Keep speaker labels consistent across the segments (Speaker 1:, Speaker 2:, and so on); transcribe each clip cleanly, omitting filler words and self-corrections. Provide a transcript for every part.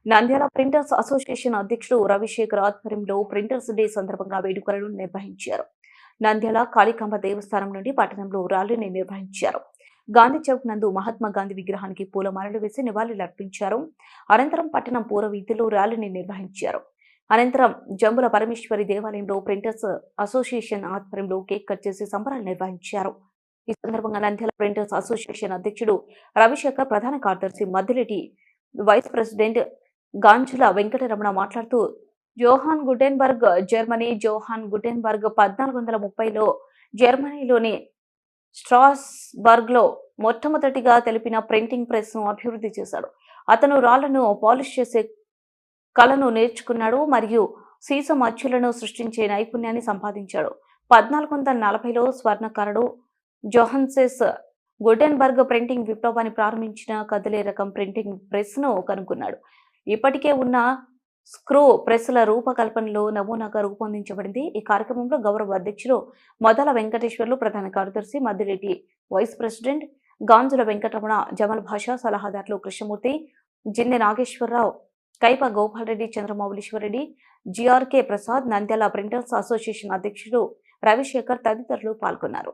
Speaker 1: Nandyal printers association అధ్యక్షుడు రవిశేఖర్ ఆధ్వర్యంలో printers day సందర్భంగా వేడుకలను నిర్వహించారు. నంద్యాల కాళికాంబ దేవస్థానం నుండి పట్టణంలో ర్యాలీని నిర్వహించారు. గాంధీ చౌక్ నందు మహాత్మా గాంధీ విగ్రహానికి పూలమాలలు వేసి నివాళులర్పించారు. అనంతరం పట్టణం పూర్వ వీధిలో ర్యాలీని నిర్వహించారు. అనంతరం జంబుల పరమేశ్వరి దేవాలయంలో ప్రింటర్స్ అసోసియేషన్ ఆధ్వర్యంలో కేక్ కట్ చేసి సంబరాలు నిర్వహించారు. ఈ సందర్భంగా నంద్యాల ప్రింటర్స్ అసోసియేషన్ అధ్యక్షుడు రవిశేఖర్, ప్రధాన కార్యదర్శి మద్దిరెడ్డి, వైస్ ప్రెసిడెంట్ గాంజుల వెంకటరమణ మాట్లాడుతూ, జోహాన్ గుటెన్బర్గ్ జర్మనీ జోహాన్ గుటెన్బర్గ్ 1430లో జర్మనీలోని స్ట్రాస్బర్గ్లో మొట్టమొదటిగా తెలిపిన ప్రింటింగ్ ప్రెస్ ను అభివృద్ధి చేశాడు. అతను రాళ్లను పాలిష్ చేసే కళను నేర్చుకున్నాడు మరియు సీసం అచ్చులను సృష్టించే నైపుణ్యాన్ని సంపాదించాడు. 1440లో స్వర్ణకారుడు జోహాన్సెస్ గుటెన్బర్గ్ ప్రింటింగ్ విప్లవాన్ని ప్రారంభించిన కదిలే రకం ప్రింటింగ్ ప్రెస్ ను కనుగొన్నాడు. ఇప్పటికే ఉన్న స్క్రూ ప్రెస్ల రూపకల్పనలో నమూనాగా రూపొందించబడింది. ఈ కార్యక్రమంలో గౌరవ అధ్యక్షులు మొదల వెంకటేశ్వర్లు, ప్రధాన కార్యదర్శి మద్దిరెడ్డి, వైస్ ప్రెసిడెంట్ గాంజుల వెంకటరమణ, జమల్ భాష, సలహాదారులు Krishnamurthy, Jinne Nageswararao, Kaipa Gopalareddy, Chandramouleeswarareddy, GRK Prasad, Nandyala printers association అధ్యక్షుడు రవిశేఖర్ తదితరులు పాల్గొన్నారు.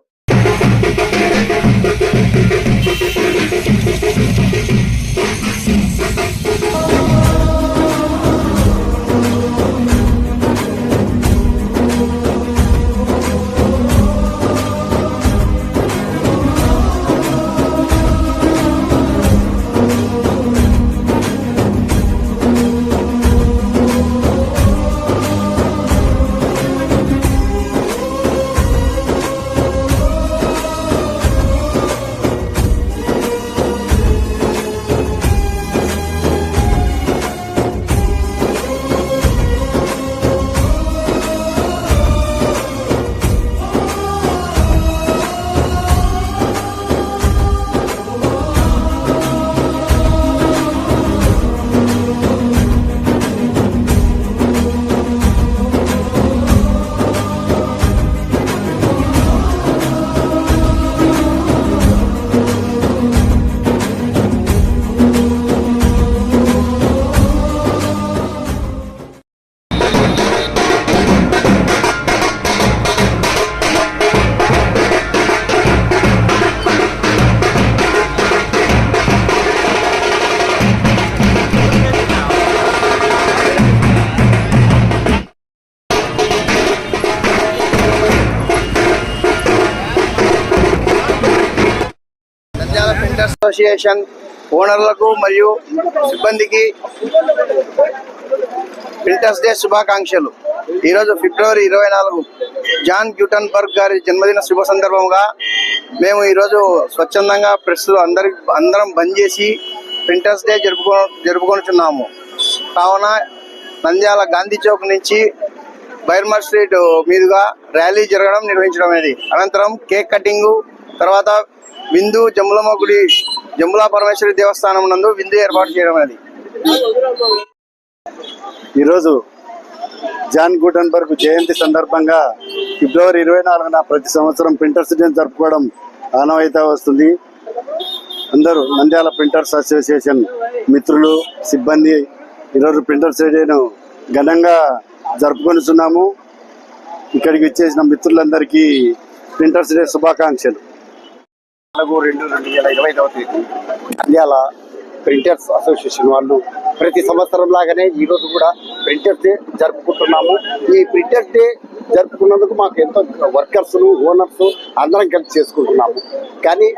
Speaker 2: అసోసియేషన్ ఓనర్లకు మరియు సిబ్బందికి ప్రింటర్స్ డే శుభాకాంక్షలు. ఈరోజు ఫిబ్రవరి 24 జాన్ గ్యూటెన్బర్గ్ గారి జన్మదిన శుభ సందర్భంగా మేము ఈరోజు స్వచ్ఛందంగా ప్రెస్ అందరం బంద్ చేసి ప్రింటర్స్ డే జరుపుకొనుచున్నాము. కావున నంద్యాల గాంధీ చౌక్ నుంచి బైర్మర్ స్ట్రీట్ మీదుగా ర్యాలీ నిర్వహించడం అనేది, అనంతరం కేక్ కటింగ్, తర్వాత విందు జంబులమ్మ గుడి జంబుల పరమేశ్వరి దేవస్థానం నందు విందు ఏర్పాటు చేయడం అనేది.
Speaker 3: ఈరోజు జాన్ గుటెన్బర్గ్ జయంతి సందర్భంగా ఫిబ్రవరి 24న ప్రతి సంవత్సరం ప్రింటర్స్ డే జరుపుకోవడం ఆనవాయితీ వస్తుంది. అందరూ నంద్యాల ప్రింటర్స్ అసోసియేషన్ మిత్రులు, సిబ్బంది ఈరోజు ప్రింటర్స్ డేను ఘనంగా జరుపుకొనిస్తున్నాము. ఇక్కడికి వచ్చేసిన మిత్రులందరికీ ప్రింటర్స్ డే శుభాకాంక్షలు.
Speaker 4: 4/2/2025 తేదీ నంద్యాల ప్రింటర్స్ అసోసియేషన్ వాళ్ళు ప్రతి సంవత్సరం లాగానే ఈరోజు కూడా ప్రింటర్స్ డే జరుపుకుంటున్నాము. ఈ ప్రింటర్స్ డే జరుపుకున్నందుకు మాకు ఎంతో వర్కర్స్, ఓనర్స్ అందరం కలిసి చేసుకుంటున్నాము. కానీ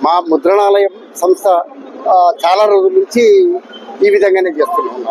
Speaker 4: మా ముద్రణాలయం సంస్థ చాలా రోజుల నుంచి ఈ విధంగానే చేస్తున్నాము.